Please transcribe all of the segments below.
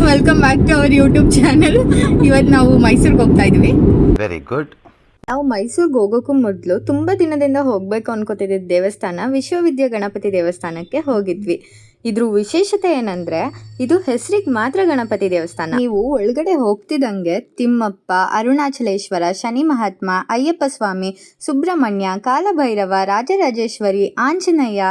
Welcome back to our YouTube channel. ಇವತ್ತು ನಾವು ಮೈಸೂರಿಗೆ ಹೋಗ್ತಾ ಇದೀವಿ. Very good. ನಾವು ಮೈಸೂರಿಗೆ ಹೋಗೋಕ್ಕೂ ಮೊದಲು ತುಂಬ ದಿನದಿಂದ ಹೋಗಬೇಕು ಅನ್ಕೋತಿದ್ದ ದೇವಸ್ಥಾನ ವಿಶ್ವವಿದ್ಯಾ ಗಣಪತಿ ದೇವಸ್ಥಾನಕ್ಕೆ ಹೋಗಿದ್ವಿ. ಇದ್ರ ವಿಶೇಷತೆ ಏನಂದ್ರೆ ಇದು ಹೆಸರಿಗೆ ಮಾತ್ರ ಗಣಪತಿ ದೇವಸ್ಥಾನ. ನೀವು ಒಳಗಡೆ ಹೋಗ್ತಿದ್ದಂಗೆ ತಿಮ್ಮಪ್ಪ, ಅರುಣಾಚಲೇಶ್ವರ, ಶನಿ ಮಹಾತ್ಮ, ಅಯ್ಯಪ್ಪ ಸ್ವಾಮಿ, ಸುಬ್ರಹ್ಮಣ್ಯ, ಕಾಲಭೈರವ, ರಾಜರಾಜೇಶ್ವರಿ, ಆಂಜನೇಯ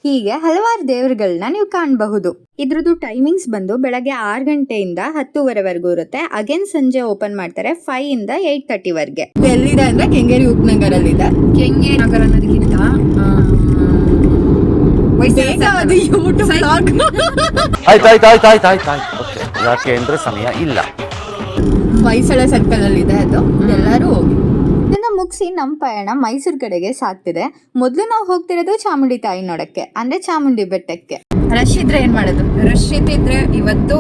ಹೀಗೆ ಹಲವಾರು ದೇವರುಗಳನ್ನ ನೀವು ಕಾಣಬಹುದು. ಇದ್ರದ್ದು ಟೈಮಿಂಗ್ಸ್ ಬಂದು ಬೆಳಗ್ಗೆ 6 ಗಂಟೆಯಿಂದ 10:30ವರೆಗೂ ಇರುತ್ತೆ. ಅಗೇನ್ ಸಂಜೆ ಓಪನ್ ಮಾಡ್ತಾರೆ 5 ಇಂದ 8:30ವರೆಗೆ. ಎಲ್ಲಿದೆ ಅಂದ್ರೆ ಕೆಂಗೇರಿ ಉಪನಗರಲ್ಲಿದೆ. ಕೆಂಗೇರಿ ನಗರ ಅನ್ನೋದಕ್ಕಿಂತ ಯಾಕೆ ಅಂದ್ರೆ ಸಮಯ ಇಲ್ಲ. ಹೊಯ್ಸಳ ಸರ್ಕಲ್ ಅಲ್ಲಿ ಇದೆ ಅದು. ಎಲ್ಲರೂ ಹೋಗಿ ಇದನ್ನ ಮುಗಿಸಿ ನಮ್ಮ ಪಯಣ ಮೈಸೂರು ಕಡೆಗೆ ಸಾಗ್ತಿದೆ. ಮೊದಲು ನಾವು ಹೋಗ್ತಿರೋದು ಚಾಮುಂಡಿ ತಾಯಿ ನೋಡಕ್ಕೆ, ಅಂದ್ರೆ ಚಾಮುಂಡಿ ಬೆಟ್ಟಕ್ಕೆ. ರಶ್ ಇದ್ರೆ ಏನ್ ಮಾಡೋದು? ರಶ್ ಇದ್ರೆ ಇವತ್ತು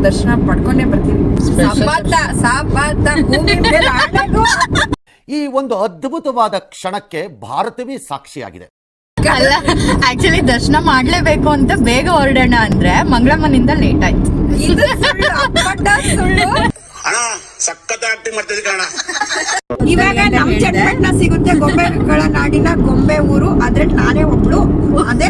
ದರ್ಶನ ಪಡ್ಕೊಂಡೇ ಬರ್ತೀವಿ. ಈ ಒಂದು ಅದ್ಭುತವಾದ ಕ್ಷಣಕ್ಕೆ ಭಾರತವೇ ಸಾಕ್ಷಿಯಾಗಿದೆ. ಅಲ್ಲ, ಆಕ್ಚುಲಿ ದರ್ಶನ ಮಾಡ್ಲೇಬೇಕು ಅಂತ ಬೇಗ ಹೊರಡೋಣ ಅಂದ್ರೆ ಮಂಗಳಮ್ಮನಿಂದ ಲೇಟ್ ಆಯ್ತು. ಇವಾಗ ನಮ್ ಚಟ್ಪಟ್ನ ಸಿಗುತ್ತೆ. ಗೊಂಬೆಗಳ ನಾಡಿನ ಗೊಂಬೆ ಊರು, ಅದ್ರಲ್ಲಿ ನಾನೇ ಒಬ್ಳು. ಅದೇ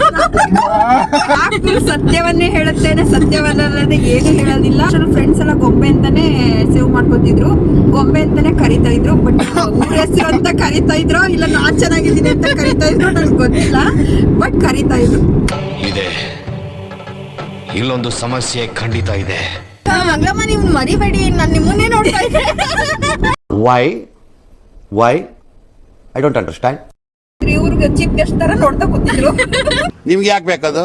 ಸತ್ಯವನ್ನೇ ಹೇಳುತ್ತೇನೆ, ಸತ್ಯವನ್ನಲ್ಲದೆ ಏನು ಹೇಳೋದಿಲ್ಲ. ಫ್ರೆಂಡ್ಸ್ ಎಲ್ಲ ಗೊಂಬೆ ಅಂತಾನೆ ಸೇವ್ ಮಾಡ್ಕೊತಿದ್ರು, ಗೊಂಬೆ ಅಂತಾನೆ ಕರಿತಾ ಇದ್ರು. ಬಟ್ ಹೆಸರು ಅಂತ ಕರಿತಾ ಇದ್ರು, ಇಲ್ಲ ನಾನ್ ಚೆನ್ನಾಗಿದ್ದೀನಿ ಅಂತ ಕರಿತಾ ಇದ್ರು, ನನ್ಗೆ ಗೊತ್ತಿಲ್ಲ. ಬಟ್ ಕರಿತಾ ಇದ್ರು. ಇದೆ ಇಲ್ಲೊಂದು ಸಮಸ್ಯೆ ಖಂಡಿತ ಇದೆ. ಮಂಗಳಮ್ಮ ನೀವು ಮರಿಬೇಡಿ, ನಾನು ನಿಮ್ಮನ್ನೇ ನೋಡ್ತಾ ಇದ್ದೆ. Why I don't understand. ಇವ್ರಿಗೆ ಚೀಫ್ ಗೆಸ್ಟ್ ತರ ನೋಡ್ತಾ ಕೂತಿದ್ರು. ನಿಮ್ಗೆ ಯಾಕೆ ಬೇಕದು?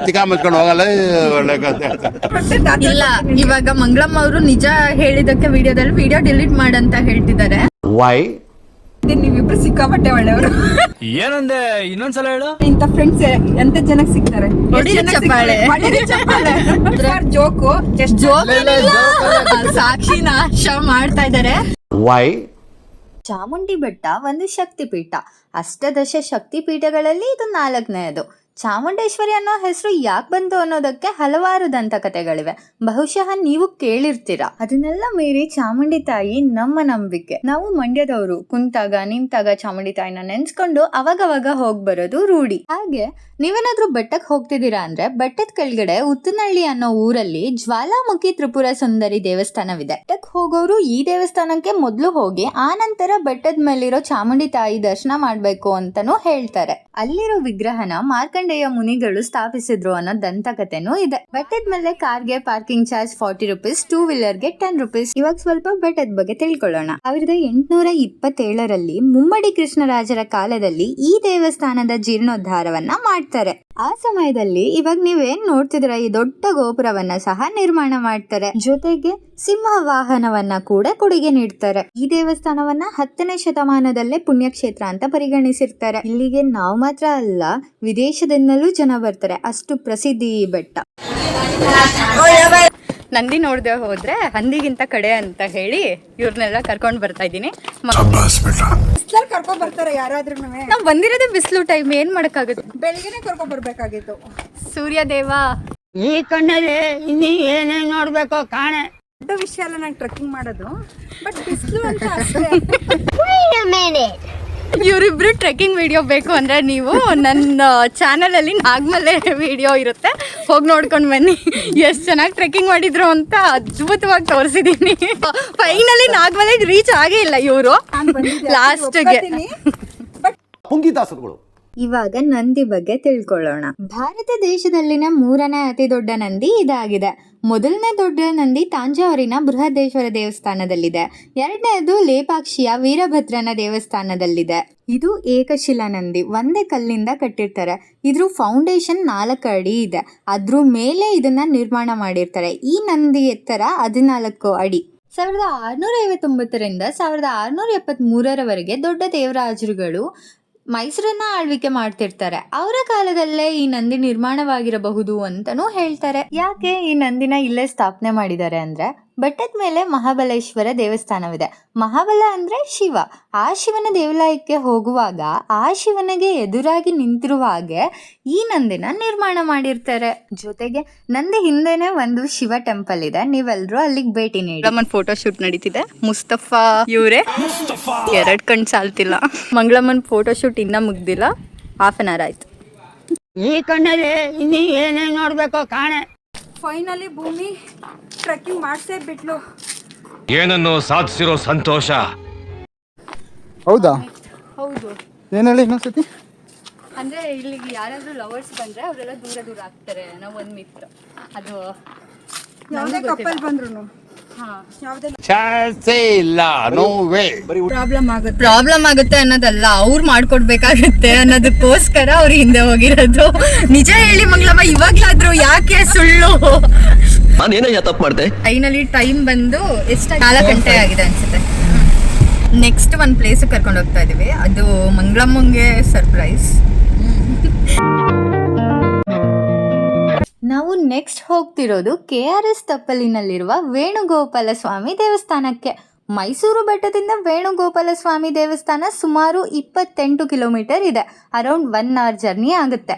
ತಿಕಾ ಮುಚ್ಕೊಂಡು ಹೋಗಲ್ಲ. ಇಲ್ಲ, ಇವಾಗ ಮಂಗಳಮ್ಮ ಅವರು ನಿಜ ಹೇಳಿದಕ್ಕೆ ವಿಡಿಯೋದಲ್ಲಿ ವಿಡಿಯೋ ಡಿಲೀಟ್ ಮಾಡಂತ ಹೇಳ್ತಿದ್ದಾರೆ. ವೈ ನೀವಿಬ್ರು ಸಿಕ್ಕಾಪಟ್ಟೆ ಒಳ್ಳೆಯವರು. ಏನಂದೆ ಇನ್ನೊಂದ್ಸಲ ಹೇಳು. ಇಂತ ಫ್ರೆಂಡ್ಸ್ ಎಂತ ಜನಕ್ಕೆ ಸಿಗ್ತಾರೆ. ಜೋಕು ಸಾಕ್ಷಿ ನಾಶ ಮಾಡ್ತಾ ಇದ್ದಾರೆ. ವೈ ಚಾಮುಂಡಿ ಬೆಟ್ಟ ಒಂದು ಶಕ್ತಿಪೀಠ. ಅಷ್ಟದಶ ಶಕ್ತಿಪೀಠಗಳಲ್ಲಿ ಇದು 4ನೇದು. ಚಾಮುಂಡೇಶ್ವರಿ ಅನ್ನೋ ಹೆಸರು ಯಾಕೆ ಬಂತು ಅನ್ನೋದಕ್ಕೆ ಹಲವಾರು ದಂತಕಥೆಗಳಿವೆ. ಬಹುಶಃ ನೀವು ಕೇಳಿರ್ತೀರ. ಅದನ್ನೆಲ್ಲ ಮೀರಿ ಚಾಮುಂಡಿ ತಾಯಿ ನಮ್ಮ ನಂಬಿಕೆ. ನಾವು ಮಂಡ್ಯದವರು ಕುಂತಾಗ ನಿಂತಾಗ ಚಾಮುಂಡಿ ತಾಯಿನ ನೆನ್ಸ್ಕೊಂಡು ಅವಾಗವಾಗ ಹೋಗ್ ಬರೋದು ರೂಢಿ. ಹಾಗೆ ನೀವೇನಾದ್ರೂ ಬೆಟ್ಟಕ್ಕೆ ಹೋಗ್ತಿದ್ದೀರಾ ಅಂದ್ರೆ ಬೆಟ್ಟದ ಕೆಳಗಡೆ ಉತ್ತನಹಳ್ಳಿ ಅನ್ನೋ ಊರಲ್ಲಿ ಜ್ವಾಲಾಮುಖಿ ತ್ರಿಪುರ ಸುಂದರಿ ದೇವಸ್ಥಾನವಿದೆ. ಬೆಟ್ಟಕ್ಕೆ ಹೋಗೋರು ಈ ದೇವಸ್ಥಾನಕ್ಕೆ ಮೊದಲು ಹೋಗಿ ಆ ನಂತರ ಬೆಟ್ಟದ ಮೇಲಿರೋ ಚಾಮುಂಡಿ ತಾಯಿ ದರ್ಶನ ಮಾಡ್ಬೇಕು ಅಂತಾನೂ ಹೇಳ್ತಾರೆ. ಅಲ್ಲಿರೋ ವಿಗ್ರಹನ ಮಾರ್ಕಂಡೇಯ ಮುನಿಗಳು ಸ್ಥಾಪಿಸಿದ್ರು ಅನ್ನೋ ದಂತಕಥೆನೂ ಇದೆ. ಬೆಟ್ಟದ ಮೇಲೆ ಕಾರ್ಗೆ ಪಾರ್ಕಿಂಗ್ ಚಾರ್ಜ್ 40 ರೂಪೀಸ್, 2 ವೀಲರ್ಗೆ 10 ರೂಪೀಸ್. ಇವಾಗ ಸ್ವಲ್ಪ ಬೆಟ್ಟದ ಬಗ್ಗೆ ತಿಳ್ಕೊಳ್ಳೋಣ. 1827ರಲ್ಲಿ ಮುಮ್ಮಡಿ ಕೃಷ್ಣರಾಜರ ಕಾಲದಲ್ಲಿ ಈ ದೇವಸ್ಥಾನದ ಜೀರ್ಣೋದ್ಧಾರವನ್ನ ಮಾಡ್ತಾರೆ. ಆ ಸಮಯದಲ್ಲಿ ಇವಾಗ ನೀವೇನ್ ನೋಡ್ತಿದ್ರ ಈ ದೊಡ್ಡ ಗೋಪುರವನ್ನ ಸಹ ನಿರ್ಮಾಣ ಮಾಡ್ತಾರೆ. ಜೊತೆಗೆ ಸಿಂಹ ವಾಹನವನ್ನ ಕೂಡ ಕೊಡುಗೆ ನೀಡ್ತಾರೆ. ಈ ದೇವಸ್ಥಾನವನ್ನ 10ನೇ ಶತಮಾನದಲ್ಲೇ ಪುಣ್ಯಕ್ಷೇತ್ರ ಅಂತ ಪರಿಗಣಿಸಿರ್ತಾರೆ. ಇಲ್ಲಿಗೆ ನಾವು ಮಾತ್ರ ಅಲ್ಲ, ವಿದೇಶದಿಂದಲೂ ಜನ ಬರ್ತಾರೆ, ಅಷ್ಟು ಪ್ರಸಿದ್ಧಿ ಈ ಬೆಟ್ಟ. ನಂದಿ ನೋಡ್ದೆ ಹೋದ್ರೆ ಹಂದಿಗಿಂತ ಕಡೆ ಅಂತ ಹೇಳಿ ಇವ್ರನ್ನೆಲ್ಲ ಕರ್ಕೊಂಡ್ ಬರ್ತಾ ಇದ್ದೀನಿ. ಕರ್ಕೊಂಡ್ ಬರ್ತಾರೆ ಯಾರಾದ್ರೂ. ನಾವ್ ಬಂದಿರೋದೇ ಬಿಸಿಲು ಟೈಮ್, ಏನ್ ಮಾಡಕ್ಕಾಗುತ್ತೆ? ಬೆಳಿಗ್ಗೆನೆ ಕರ್ಕೊಂಡ್ ಬರ್ಬೇಕಾಗಿತ್ತು. ಸೂರ್ಯ ದೇವ ಈ ಕಣ್ಣಲ್ಲಿ ಇನ್ನೀ ಏನೇನ್ ನೋಡ್ಬೇಕೋ ಕಾಣೆ. ದೊಡ್ಡ ವಿಷಯ ಅಲ್ಲ ನಂಗೆ ಟ್ರೆಕ್ಕಿಂಗ್ ಮಾಡೋದು, ಬಟ್ ಬಿಸಿಲು ಅಂತ ಅಷ್ಟೇ. ಇವರಿಬ್ರು ಟ್ರೆಕ್ಕಿಂಗ್ ವಿಡಿಯೋ ಬೇಕು ಅಂದ್ರೆ ನೀವು ನನ್ನ ಚಾನಲ್ ಅಲ್ಲಿ ನಾಗಮಲೆ ವಿಡಿಯೋ ಇರುತ್ತೆ, ಹೋಗಿ ನೋಡ್ಕೊಂಡು ಬನ್ನಿ. ಎಷ್ಟು ಚೆನ್ನಾಗಿ ಟ್ರೆಕ್ಕಿಂಗ್ ಮಾಡಿದ್ರು ಅಂತ ಅದ್ಭುತವಾಗಿ ತೋರಿಸಿದೀನಿ. ಫೈನಲಿ ನಾಗಮಲೆ ರೀಚ್ ಆಗೇ ಇಲ್ಲ ಇವರು ಲಾಸ್ಟ್ಗೆ. ಪುಂಗಿದಾಸರುಗಳು. ಇವಾಗ ನಂದಿ ಬಗ್ಗೆ ತಿಳ್ಕೊಳ್ಳೋಣ. ಭಾರತ ದೇಶದಲ್ಲಿನ 3ನೇ ಅತಿ ದೊಡ್ಡ ನಂದಿ ಇದಾಗಿದೆ. ಮೊದಲನೇ ದೊಡ್ಡ ನಂದಿ ತಾಂಜಾವೂರಿನ ಬೃಹದೇಶ್ವರ ದೇವಸ್ಥಾನದಲ್ಲಿದೆ. 2ನೇದು ಲೇಪಾಕ್ಷಿಯ ವೀರಭದ್ರನ ದೇವಸ್ಥಾನದಲ್ಲಿದೆ. ಇದು ಏಕಶಿಲಾ ನಂದಿ, ಒಂದೇ ಕಲ್ಲಿಂದ ಕಟ್ಟಿರ್ತಾರೆ. ಇದ್ರ ಫೌಂಡೇಶನ್ 4 ಅಡಿ ಇದೆ. ಅದ್ರ ಮೇಲೆ ಇದನ್ನ ನಿರ್ಮಾಣ ಮಾಡಿರ್ತಾರೆ. ಈ ನಂದಿ ಎತ್ತರ 14 ಅಡಿ. 1659ರಿಂದ 1673ರವರೆಗೆ ದೊಡ್ಡ ದೇವರಾಜರುಗಳು ಮೈಸೂರನ್ನ ಆಳ್ವಿಕೆ ಮಾಡ್ತಿರ್ತಾರೆ. ಅವರ ಕಾಲದಲ್ಲೇ ಈ ನಂದಿ ನಿರ್ಮಾಣವಾಗಿರಬಹುದು ಅಂತಾನೂ ಹೇಳ್ತಾರೆ. ಯಾಕೆ ಈ ನಂದಿನ ಇಲ್ಲೇ ಸ್ಥಾಪನೆ ಮಾಡಿದ್ದಾರೆ ಅಂದ್ರೆ ಬೆಟ್ಟದ ಮೇಲೆ ಮಹಾಬಲೇಶ್ವರ ದೇವಸ್ಥಾನವಿದೆ. ಮಹಾಬಲ ಅಂದರೆ ಶಿವ. ಆ ಶಿವನ ದೇವಾಲಯಕ್ಕೆ ಹೋಗುವಾಗ ಆ ಶಿವನಿಗೆ ಎದುರಾಗಿ ನಿಂತಿರುವ ಹಾಗೆ ಈ ನಂದಿನ ನಿರ್ಮಾಣ ಮಾಡಿರ್ತಾರೆ. ಜೊತೆಗೆ ನಂದಿ ಹಿಂದೆನೆ ಒಂದು ಶಿವ ಟೆಂಪಲ್ ಇದೆ, ನೀವೆಲ್ಲರೂ ಅಲ್ಲಿಗೆ ಭೇಟಿ ನೀಡಿ. ಮಂಗಳಮ್ಮನ ಫೋಟೋ ಶೂಟ್ ನಡೀತಿದೆ. ಮುಸ್ತಫಾ ಇವರೇ, 2 ಕಣ್ಣು ಸಾಲ್ತಿಲ್ಲ. ಮಂಗಳಮ್ಮನ ಫೋಟೋ ಶೂಟ್ ಇನ್ನೂ ಮುಗ್ದಿಲ್ಲ, ಹಾಫ್ ಆನ್ ಅವರ್ ಆಯ್ತು. ಈ ಕಣ್ಣಲ್ಲಿ ಇನ್ನೀ ಏನೇನ್ ನೋಡ್ಬೇಕೋ ಕಾಣೆ. ಫೈನಲಿ ಭೂಮಿ ಟ್ರೆಕ್ಕಿಂಗ್ ಮಾಡಿಸೇ ಬಿಟ್ಲು. ಏನನ್ನು ಸಾಧಿಸಿರೋ ಸಂತೋಷ. ಹೌದಾ? ಹೌದು, ಏನು ಹೇಳಿ ಇನ್ನೊಂದ್ಸತಿ. ಅಂದರೆ ಇಲ್ಲಿಗೆ ಯಾರಾದರೂ ಲವರ್ಸ್ ಬಂದರೆ ಅವರೆಲ್ಲ ದೂರ ದೂರ ಆಗ್ತಾರೆ ಅನ್ನೋ ಒಂದು ಮಿತ್ರ. ಅದು ಯಾವುದೇ ಕಪ್ಪಲ್ ಬಂದ್ರು ಯಾವುದೇ ಚಾನ್ಸೇ ಇಲ್ಲ, ನೋ ವೇ. ಪ್ರಾಬ್ಲಮ್ ಆಗುತ್ತೆ ಅನ್ನೋದಲ್ಲ, ಅವ್ರು ಮಾಡ್ಕೊಡ್ಬೇಕಾಗತ್ತೆ ಅನ್ನೋದಕ್ಕೋಸ್ಕರ ಅವ್ರು ಹಿಂದೆ ಹೋಗಿರೋದು. ನಿಜ ಹೇಳಿ ಮಂಗಳಮ್ಮ, ಇವಾಗ್ಲಾದ್ರು ಯಾಕೆ ಸುಳ್ಳು? ನಾನೇನಯ್ಯ ತಪ್ಪು ಮಾಡಿದೆ? ಫೈನಲಿ ಟೈಮ್ ಬಂದು ಎಷ್ಟು 4 ಗಂಟೆ ಆಗಿದೆ ಅನ್ಸುತ್ತೆ. ನೆಕ್ಸ್ಟ್ ಒಂದು ಪ್ಲೇಸ್ ಕರ್ಕೊಂಡು ಹೋಗ್ತಾ ಇದೀವಿ, ಅದು ಮಂಗಳಮ್ಮಂಗೆ ಸರ್ಪ್ರೈಸ್. ನಾವು ನೆಕ್ಸ್ಟ್ ಹೋಗ್ತಿರೋದು KRS ತಪ್ಪಲಿನಲ್ಲಿರುವ ವೇಣುಗೋಪಾಲ ಸ್ವಾಮಿ ದೇವಸ್ಥಾನಕ್ಕೆ. ಮೈಸೂರು ಬೆಟ್ಟದಿಂದ ವೇಣುಗೋಪಾಲ ಸ್ವಾಮಿ ದೇವಸ್ಥಾನ ಸುಮಾರು 28 ಕಿಲೋಮೀಟರ್ ಇದೆ. ಅರೌಂಡ್ 1 ಅವರ್ ಜರ್ನಿ ಆಗುತ್ತೆ.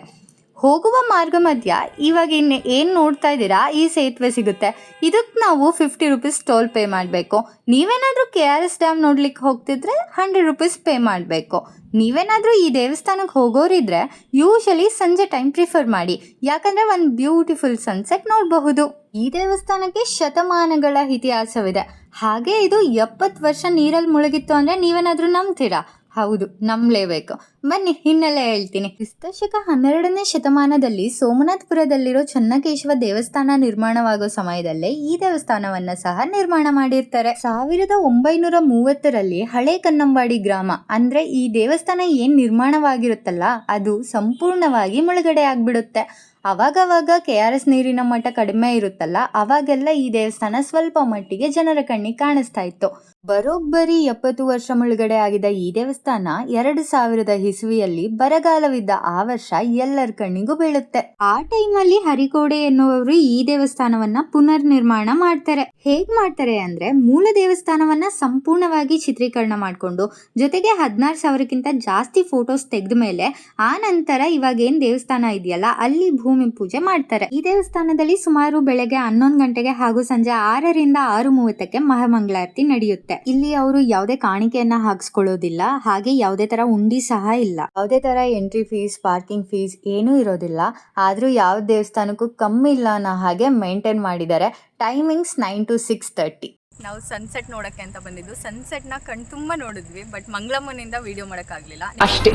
ಹೋಗುವ ಮಾರ್ಗ ಮಧ್ಯ ಇವಾಗ ಏನು ನೋಡ್ತಾ ಇದ್ದೀರಾ, ಈ ಸೇತುವೆ ಸಿಗುತ್ತೆ. ಇದಕ್ಕೆ ನಾವು 50 ರೂಪೀಸ್ ಟೋಲ್ ಪೇ ಮಾಡಬೇಕು. ನೀವೇನಾದರೂ KRS ಡ್ಯಾಮ್ ನೋಡ್ಲಿಕ್ಕೆ ಹೋಗ್ತಿದ್ರೆ 100 ರೂಪೀಸ್ ಪೇ ಮಾಡಬೇಕು. ನೀವೇನಾದರೂ ಈ ದೇವಸ್ಥಾನಕ್ಕೆ ಹೋಗೋರಿದ್ರೆ ಯೂಶಲಿ ಸಂಜೆ ಟೈಮ್ ಪ್ರಿಫರ್ ಮಾಡಿ, ಯಾಕಂದರೆ ಒಂದು ಬ್ಯೂಟಿಫುಲ್ ಸನ್ಸೆಟ್ ನೋಡಬಹುದು. ಈ ದೇವಸ್ಥಾನಕ್ಕೆ ಶತಮಾನಗಳ ಇತಿಹಾಸವಿದೆ. ಹಾಗೆ ಇದು 70 ವರ್ಷ ನೀರಲ್ಲಿ ಮುಳುಗಿತ್ತು ಅಂದರೆ ನೀವೇನಾದರೂ ನಂಬ್ತೀರಾ? ಹೌದು, ನಂಬಲೇಬೇಕು. ಬನ್ನಿ ಹಿನ್ನೆಲೆ ಹೇಳ್ತೀನಿ. ಕ್ರಿಸ್ತಶಕ 12ನೇ ಶತಮಾನದಲ್ಲಿ ಸೋಮನಾಥಪುರದಲ್ಲಿರೋ ಚನ್ನಕೇಶವ ದೇವಸ್ಥಾನ ನಿರ್ಮಾಣವಾಗೋ ಸಮಯದಲ್ಲೇ ಈ ದೇವಸ್ಥಾನವನ್ನ ಸಹ ನಿರ್ಮಾಣ ಮಾಡಿರ್ತಾರೆ. 1930ರಲ್ಲಿ ಹಳೆ ಕನ್ನಂಬಾಡಿ ಗ್ರಾಮ ಅಂದ್ರೆ ಈ ದೇವಸ್ಥಾನ ಏನ್ ನಿರ್ಮಾಣವಾಗಿರುತ್ತಲ್ಲ ಅದು ಸಂಪೂರ್ಣವಾಗಿ ಮುಳುಗಡೆ ಆಗ್ಬಿಡುತ್ತೆ. ಅವಾಗವಾಗ KRS ನೀರಿನ ಮಟ್ಟ ಕಡಿಮೆ ಇರುತ್ತಲ್ಲ, ಅವಾಗೆಲ್ಲ ಈ ದೇವಸ್ಥಾನ ಸ್ವಲ್ಪ ಮಟ್ಟಿಗೆ ಜನರ ಕಣ್ಣಿಗೆ ಕಾಣಿಸ್ತಾ ಇತ್ತು. ಬರೋಬ್ಬರಿ 70 ವರ್ಷ ಮುಳುಗಡೆ ಆಗಿದ್ದ ಈ ದೇವಸ್ಥಾನ 2000 ಇಸವಿಯಲ್ಲಿ ಬರಗಾಲವಿದ್ದ ಆ ವರ್ಷ ಎಲ್ಲರ ಕಣ್ಣಿಗೂ ಬೀಳುತ್ತೆ. ಆ ಟೈಮಲ್ಲಿ ಹರಿಕೋಡೆ ಎನ್ನುವವರು ಈ ದೇವಸ್ಥಾನವನ್ನ ಪುನರ್ ನಿರ್ಮಾಣ ಮಾಡ್ತಾರೆ. ಹೇಗ್ ಮಾಡ್ತಾರೆ ಅಂದ್ರೆ, ಮೂಲ ದೇವಸ್ಥಾನವನ್ನ ಸಂಪೂರ್ಣವಾಗಿ ಚಿತ್ರೀಕರಣ ಮಾಡಿಕೊಂಡು ಜೊತೆಗೆ 16,000ಕ್ಕಿಂತ ಜಾಸ್ತಿ ಫೋಟೋಸ್ ತೆಗೆದ ಮೇಲೆ ಆ ನಂತರ ಇವಾಗ ಏನ್ ದೇವಸ್ಥಾನ ಇದೆಯಲ್ಲ ಅಲ್ಲಿ ಭೂಮಿ ಪೂಜೆ ಮಾಡ್ತಾರೆ. ಈ ದೇವಸ್ಥಾನದಲ್ಲಿ ಸುಮಾರು ಬೆಳಗ್ಗೆ 11 ಗಂಟೆಗೆ ಹಾಗೂ ಸಂಜೆ 6ರಿಂದ 6:30ಕ್ಕೆ ಮಹಾಮಂಗಳಾರತಿ ನಡೆಯುತ್ತೆ. ಇಲ್ಲಿ ಅವರು ಯಾವುದೇ ಕಾಣಿಕೆಯನ್ನ ಹಾಕ್ಸ್ಕೊಳ್ಳೋದಿಲ್ಲ, ಹಾಗೆ ಯಾವುದೇ ತರ ಉಂಡಿ ಸಹ ಇಲ್ಲ. ಯಾವುದೇ ತರ ಎಂಟ್ರಿ ಫೀಸ್, ಪಾರ್ಕಿಂಗ್ ಫೀಸ್ ಏನೂ ಇರೋದಿಲ್ಲ. ಆದ್ರೂ ಯಾವ ದೇವಸ್ಥಾನಕ್ಕೂ ಕಮ್ಮಿ ಇಲ್ಲ ಅನ್ನೋ ಹಾಗೆ ಮೇಂಟೈನ್ ಮಾಡಿದ್ದಾರೆ. Timings 9 to 6:30. ನಾವು ಸನ್ಸೆಟ್ ನೋಡಕ್ಕೆ ಅಂತ ಬಂದಿದ್ದು. ಸನ್ಸೆಟ್ನ ಕಣ್ ತುಂಬ ನೋಡಿದ್ವಿ, ಬಟ್ ಮಂಗಳಮ್ಮನಿಂದ ವಿಡಿಯೋ ಮಾಡೋಕ್ಕಾಗಲಿಲ್ಲ ಅಷ್ಟೇ.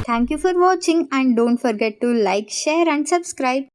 Thank you for watching and don't forget to like, share and subscribe.